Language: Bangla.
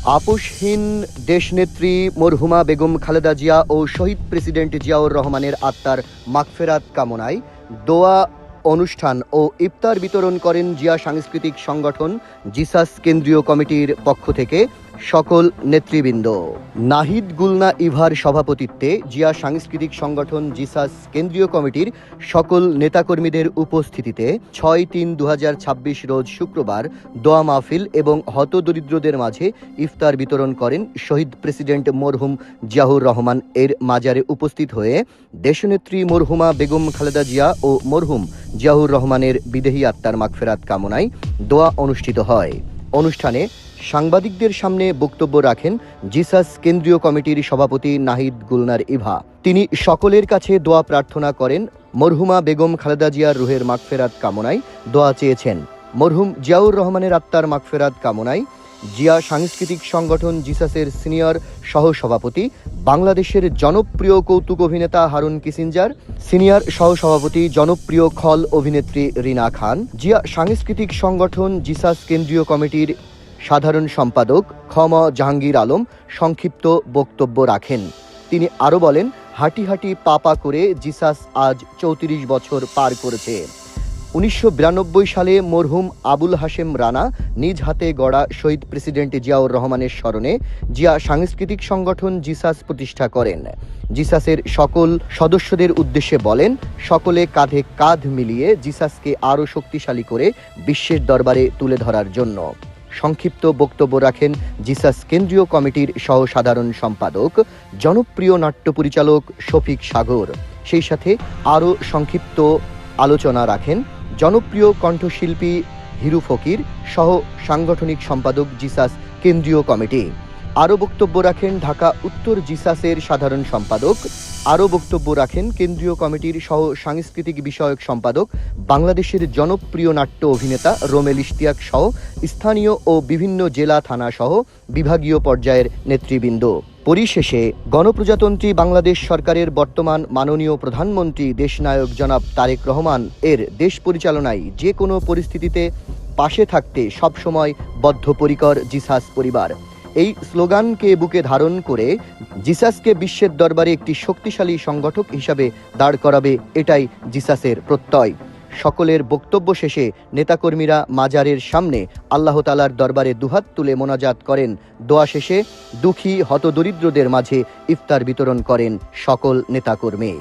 আপোষহীন দেশনেত্রী মরহুমা বেগম খালেদা জিয়া ও শহীদ প্রেসিডেন্ট জিয়াউর রহমানের আত্মার মাগফেরাত কামনায় দোয়া অনুষ্ঠান ও ইফতার বিতরণ করেন জিয়া সাংস্কৃতিক সংগঠন জিসাস কেন্দ্রীয় কমিটির পক্ষ থেকে সকল নেতৃবৃন্দ। নাহিদ গুলনা ইভার সভাপতিত্বে জিয়া সাংস্কৃতিক সংগঠন জিসাস কেন্দ্রীয় কমিটির সকল নেতাকর্মীদের উপস্থিতিতে 6-3-2026 রোজ শুক্রবার দোয়া মাহফিল এবং হতদরিদ্রদের মাঝে ইফতার বিতরণ করেন শহীদ প্রেসিডেন্ট মরহুম জিয়াউর রহমান এর মাজারে উপস্থিত হয়ে দেশনেত্রী মরহুমা বেগম খালেদা জিয়া ও মরহুম জিয়াউর রহমানের বিদেহী আত্মার মাগফেরাত কামনায় দোয়া অনুষ্ঠিত হয়। অনুষ্ঠানে সাংবাদিকদের সামনে বক্তব্য রাখেন জিসাস কেন্দ্রীয় কমিটির সভাপতি নাহিদ গুলনার ইভা। তিনি সকলের কাছে দোয়া প্রার্থনা করেন। মরহুমা বেগম খালেদা জিয়ার রুহের মাগফেরাত কামনায় দোয়া চেয়েছেন। মরহুম জিয়াউর রহমানের আত্মার মাগফেরাত কামনায় জিয়া সাংস্কৃতিক সংগঠন জিসাসের সিনিয়র সহসভাপতি, বাংলাদেশের জনপ্রিয় কৌতুক অভিনেতা হারুন কিসিঞ্জার, সিনিয়র সহসভাপতি জনপ্রিয় খল অভিনেত্রী রিনা খান, জিয়া সাংস্কৃতিক সংগঠন জিসাস কেন্দ্রীয় কমিটির সাধারণ সম্পাদক খম জাহাঙ্গীর আলম সংক্ষিপ্ত বক্তব্য রাখেন। তিনি আরও বলেন, হাঁটি হাঁটি পা করে জিসাস আজ 34 বছর পার করেছে। 1992 সালে মরহুম আবুল হাশেম রানা নিজ হাতে গড়া শহীদ প্রেসিডেন্ট জিয়াউর রহমানের স্মরণে জিয়া সাংস্কৃতিক সংগঠন জিসাস প্রতিষ্ঠা করেন। জিসাসের সকল সদস্যদের উদ্দেশ্যে বলেন, সকলে কাঁধে কাঁধ মিলিয়ে জিসাসকে আরও শক্তিশালী করে বিশ্বের দরবারে তুলে ধরার জন্য। সংক্ষিপ্ত বক্তব্য রাখেন জিসাস কেন্দ্রীয় কমিটির সহ সাধারণ সম্পাদক জনপ্রিয় নাট্য পরিচালক শফিক সাগর। সেই সাথে আরও সংক্ষিপ্ত আলোচনা রাখেন জনপ্রিয় কণ্ঠশিল্পী হিরু ফকির সহ সাংগঠনিক সম্পাদক জিসাস কেন্দ্রীয় কমিটি। আরও বক্তব্য রাখেন ঢাকা উত্তর জিসাসের সাধারণ সম্পাদক। আরও বক্তব্য রাখেন কেন্দ্রীয় কমিটির সহ সাংস্কৃতিক বিষয়ক সম্পাদক, বাংলাদেশের জনপ্রিয় নাট্য অভিনেতা রোমেল ইশতিয়াক সহ স্থানীয় ও বিভিন্ন জেলা থানা সহ বিভাগীয় পর্যায়ের নেতৃবৃন্দ। পরিশেষে গণপ্রজাতন্ত্রী বাংলাদেশ সরকারের বর্তমান মাননীয় প্রধানমন্ত্রী দেশনায়ক জনাব তারেক রহমান এর দেশ পরিচালনায় যে কোনো পরিস্থিতিতে পাশে থাকতে সবসময় বদ্ধপরিকর জিসাস পরিবার। এই স্লোগানকে বুকে ধারণ করে জিসাসকে বিশ্বের দরবারে একটি শক্তিশালী সংগঠক হিসাবে দাঁড় করাবে, এটাই জিসাসের প্রত্যয়। সকলের বক্তব্য শেষে নেতাকর্মীরা মাজারের সামনে আল্লাহ তাআলার দরবারে দুহাত তুলে মোনাজাত করেন। দোয়া শেষে দুঃখী হতদরিদ্রদের মাঝে ইফতার বিতরণ করেন সকল নেতাকর্মী।